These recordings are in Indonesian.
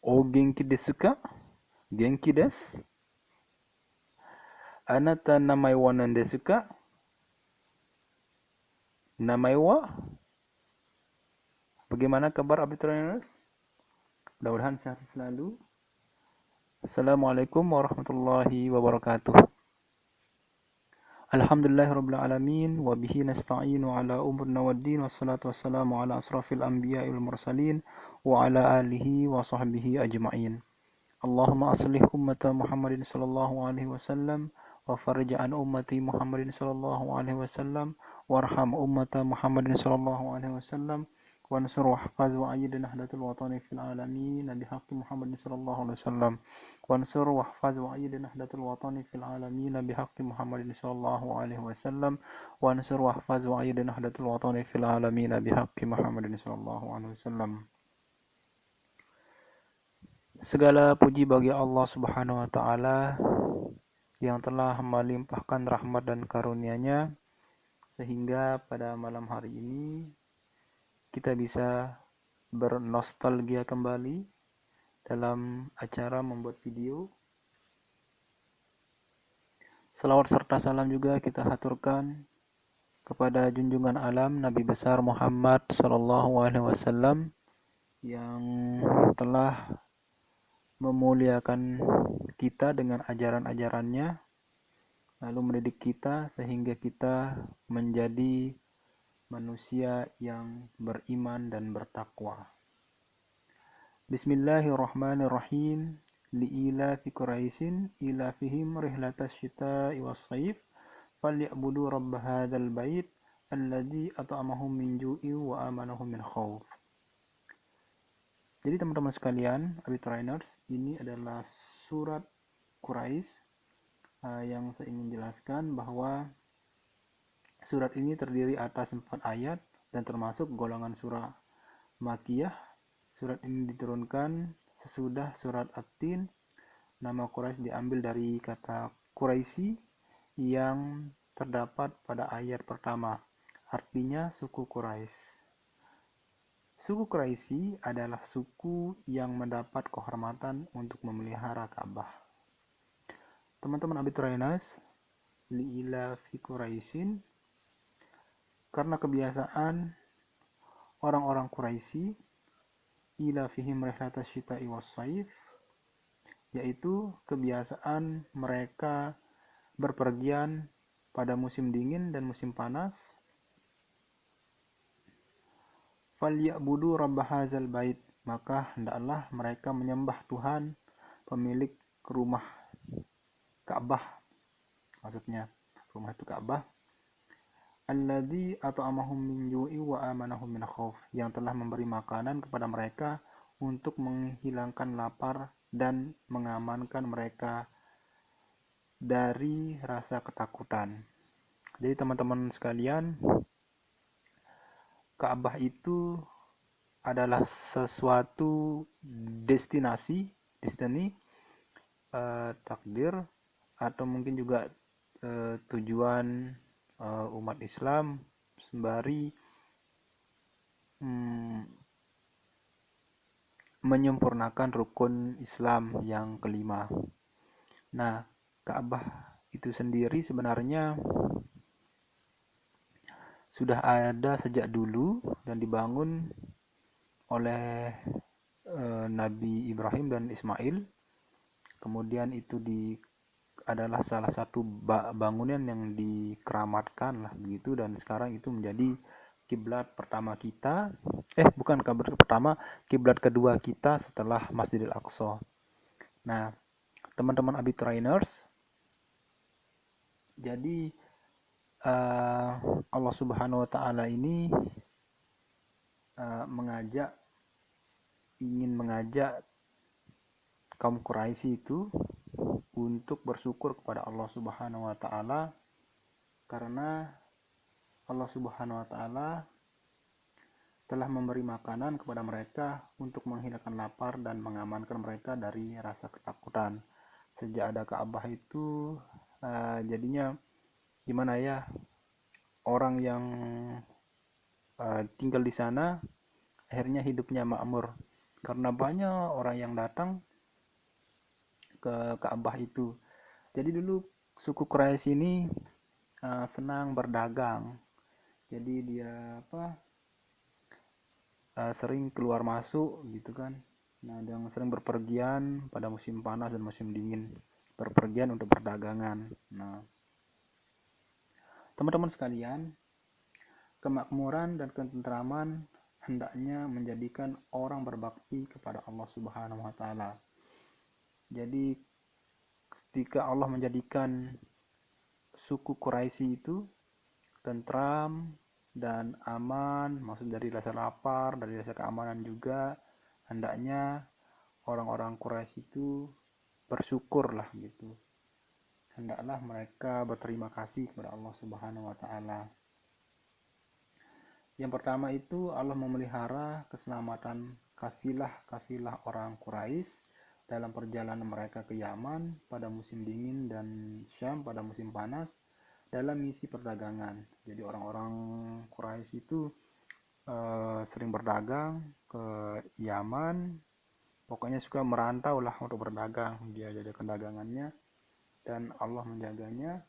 O genki desu ka? Genki desu. Anata namai wa nan desu ka? Namai wa? Bagaimana kabar Abituriyers? Mudah-mudahan sehat selalu. Assalamualaikum warahmatullahi wabarakatuh. Alhamdulillahirabbil alamin wa bihi nasta'inu ala umurina waddin wassalatu wassalamu ala asrafil anbiya'i wal mursalin wa ala alihi wa sahbihi ajma'in. Allahumma aslih ummata Muhammadin sallallahu alaihi wasallam wa farij an ummati Muhammadin sallallahu alaihi wasallam warham ummata Muhammadin sallallahu alaihi wasallam wansur wahfaz wa ayyid nahdlatul watani fil alamin bihaqqi Muhammadin sallallahu alaihi wasallam wansur wahfaz wa ayyid nahdlatul watani fil alamin bihaqqi Muhammadin sallallahu alaihi wasallam wansur wahfaz wa ayyid nahdlatul watani fil alamin bihaqqi Muhammadin sallallahu alaihi wasallam. Segala puji bagi Allah Subhanahu wa taala yang telah melimpahkan rahmat dan karunia-Nya sehingga pada malam hari ini kita bisa bernostalgia kembali dalam acara membuat video. Salawat serta salam juga kita haturkan kepada junjungan alam Nabi besar Muhammad sallallahu alaihi wasallam yang telah memuliakan kita dengan ajaran-ajarannya, lalu mendidik kita sehingga kita menjadi manusia yang beriman dan bertakwa. Bismillahirrahmanirrahim. Li'ilafi Quraisyin ilafihim rihlatas syita'i was-sayf falyabudu rabb hadzal bait alladzi at'amahum min ju'in wa amanahum min khauf. Jadi teman-teman sekalian, Abitrainers, ini adalah surat Quraisy yang saya ingin jelaskan bahwa surat ini terdiri atas 4 ayat dan termasuk golongan surah Makkiyah. Surat ini diturunkan sesudah surat At-Tin. Nama Quraisy diambil dari kata Quraisy yang terdapat pada ayat pertama. Artinya suku Quraisy. Suku Quraisy adalah suku yang mendapat kehormatan untuk memelihara Ka'bah. Teman-teman Abitrainers, li'ilafi Quraisyin, karena kebiasaan orang-orang Quraisy ilafihim rihlatas syita'i was-sayf, yaitu kebiasaan mereka berpergian pada musim dingin dan musim panas. Falyabudu rabb hadzal bait, maka hendaklah mereka menyembah Tuhan pemilik rumah Ka'bah. Maksudnya rumah itu Ka'bah. Alladzi at'amahum min ju'i wa amanahum min khauf, yang telah memberi makanan kepada mereka untuk menghilangkan lapar dan mengamankan mereka dari rasa ketakutan. Jadi teman-teman sekalian, Ka'bah itu adalah sesuatu destinasi, takdir, atau mungkin juga tujuan umat Islam sembari menyempurnakan rukun Islam yang kelima. Nah, Ka'bah itu sendiri sebenarnya sudah ada sejak dulu dan dibangun oleh Nabi Ibrahim dan Ismail. Kemudian itu adalah salah satu bangunan yang dikeramatkan lah begitu, dan sekarang itu menjadi kiblat pertama kita, bukan kiblat pertama, kiblat kedua kita setelah Masjidil Aqsa. Nah, teman-teman Abitrainers, jadi Allah Subhanahu wa taala ini ingin mengajak kaum Quraisy itu untuk bersyukur kepada Allah Subhanahu wa taala, karena Allah Subhanahu wa taala telah memberi makanan kepada mereka untuk menghilangkan lapar dan mengamankan mereka dari rasa ketakutan. Sejak ada Ka'bah itu jadinya gimana ya, orang yang tinggal di sana akhirnya hidupnya makmur. karena banyak orang yang datang ke Ka'bah itu. Jadi dulu suku Quraisy ini senang berdagang. Jadi dia sering keluar masuk gitu kan. Nah, yang sering berpergian pada musim panas dan musim dingin, berpergian untuk perdagangan. Nah, teman-teman sekalian, kemakmuran dan ketentraman hendaknya menjadikan orang berbakti kepada Allah Subhanahu wa taala. Jadi ketika Allah menjadikan suku Quraisy itu tentram dan aman, maksud dari rasa lapar, dari rasa keamanan juga, hendaknya orang-orang Quraisy itu bersyukurlah gitu. Hendaklah mereka berterima kasih kepada Allah Subhanahu wa taala. Yang pertama itu Allah memelihara keselamatan kafilah-kafilah orang Quraisy dalam perjalanan mereka ke Yaman pada musim dingin dan Syam pada musim panas dalam misi perdagangan. Jadi orang-orang Quraisy itu sering berdagang ke Yaman, pokoknya suka merantau lah untuk berdagang, dia jadikan dagangannya, dan Allah menjaganya.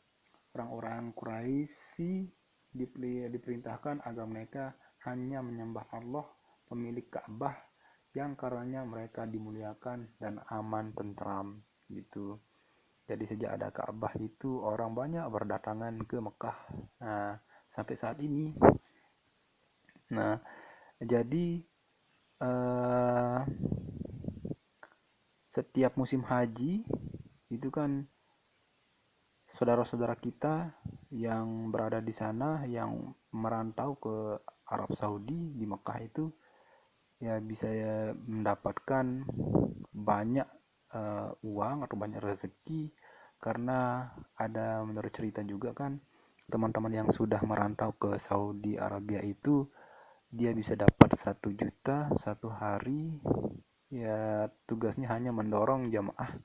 Orang-orang Quraisy diperintahkan agar mereka hanya menyembah Allah pemilik Ka'bah yang karenanya mereka dimuliakan dan aman tentram gitu. Jadi sejak ada Ka'bah itu orang banyak berdatangan ke Mekah. Nah, sampai saat ini. Nah, jadi setiap musim haji itu kan saudara-saudara kita yang berada di sana, yang merantau ke Arab Saudi di Mekah itu ya bisa mendapatkan banyak uang atau banyak rezeki, karena ada menurut cerita juga kan teman-teman yang sudah merantau ke Saudi Arabia itu dia bisa dapat 1 juta satu hari, ya tugasnya hanya mendorong jamaah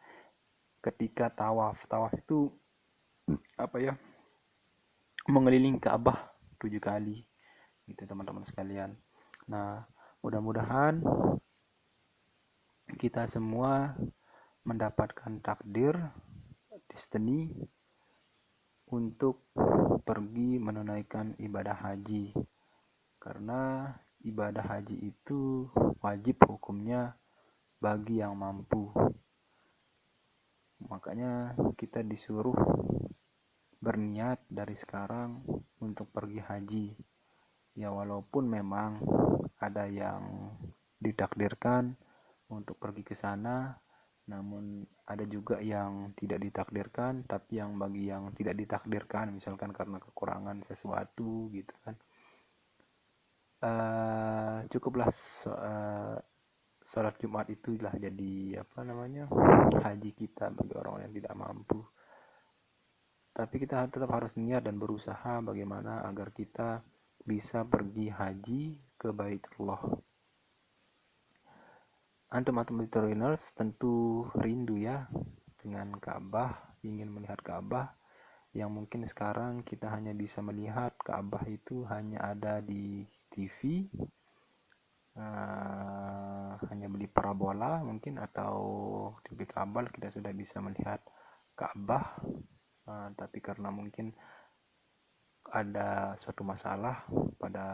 ketika tawaf. Tawaf itu mengelilingi Ka'bah 7 kali gitu teman-teman sekalian. Nah, mudah-mudahan kita semua mendapatkan takdir destiny untuk pergi menunaikan ibadah haji, karena ibadah haji itu wajib hukumnya bagi yang mampu. Makanya kita disuruh berniat dari sekarang untuk pergi haji. Ya walaupun memang ada yang ditakdirkan untuk pergi ke sana, namun ada juga yang tidak ditakdirkan. Tapi yang bagi yang tidak ditakdirkan, misalkan karena kekurangan sesuatu gitu kan, cukuplah sholat Jumat itulah jadi haji kita bagi orang yang tidak mampu. Tapi kita tetap harus niat dan berusaha bagaimana agar kita bisa pergi haji ke Baitullah. Antum-antum trainers tentu rindu ya dengan Ka'bah, ingin melihat Ka'bah yang mungkin sekarang kita hanya bisa melihat Ka'bah itu hanya ada di TV, hanya beli parabola mungkin atau TV kabel kita sudah bisa melihat Ka'bah. Tapi karena mungkin ada suatu masalah pada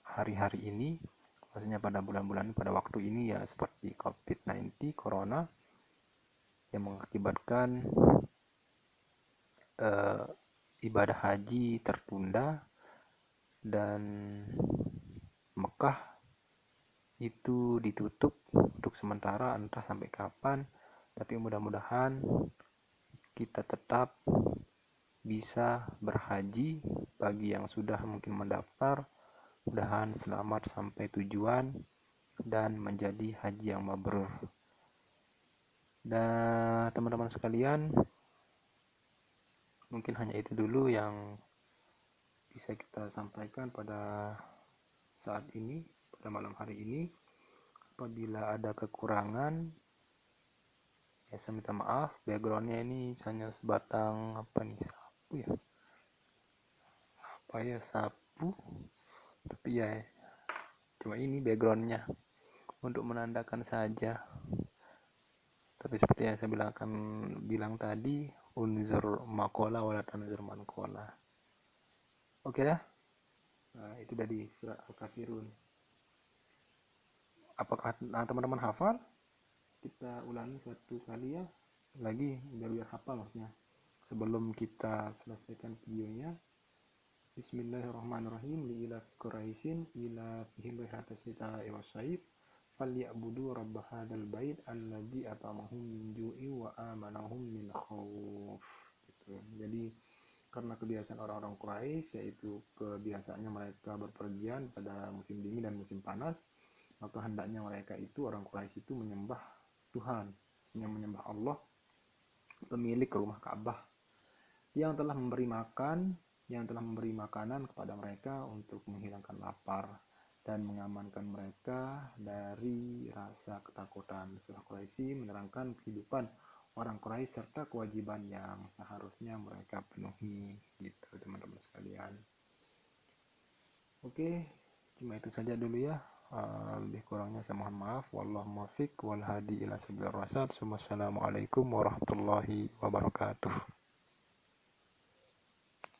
hari-hari ini, maksudnya pada bulan-bulan pada waktu ini ya, seperti COVID-19 corona yang mengakibatkan ibadah haji tertunda dan Mekah itu ditutup untuk sementara, entah sampai kapan. Tapi mudah-mudahan kita tetap bisa berhaji. Bagi yang sudah mungkin mendaftar, mudahan selamat sampai tujuan dan menjadi haji yang mabrur. Dan teman-teman sekalian, mungkin hanya itu dulu yang bisa kita sampaikan pada saat ini, pada malam hari ini. Apabila ada kekurangan, ya saya minta maaf. Backgroundnya ini hanya sebatang sapu, tapi ya cuma ini backgroundnya. untuk menandakan saja. Tapi seperti yang saya bilang tadi, unzur maqala wala tanzur manqala. Oke ya? Nah, itu dari surat Al-Kafirun. Apakah teman-teman hafal? Kita ulangi satu kali ya. Lagi biar hafal maksudnya. Sebelum kita selesaikan videonya. Bismillahirrahmanirrahim. Ila Quraisyin ila fihim rihatas sita'i wasyaib. Falyabudu rabb hadzal bait alladzi at'amahum min ju'i wa amanahum min khauf. Gitu. Jadi karena kebiasaan orang-orang Quraisy, yaitu kebiasaannya mereka berpergian pada musim dingin dan musim panas, maka hendaknya mereka itu, orang Quraisy itu, menyembah Tuhan, yang menyembah Allah, pemilik rumah Ka'bah, yang telah memberi makan, yang telah memberi makanan kepada mereka untuk menghilangkan lapar dan mengamankan mereka dari rasa ketakutan. Surah Quraisy menerangkan kehidupan orang Quraisy serta kewajiban yang seharusnya mereka penuhi, gitu teman-teman sekalian. Oke, cuma itu saja dulu ya. Lebih kurangnya saya mohon maaf. Wallahu muwaffiq wal hadi ila sabilir rasyad. Wassalamualaikum warahmatullahi wabarakatuh.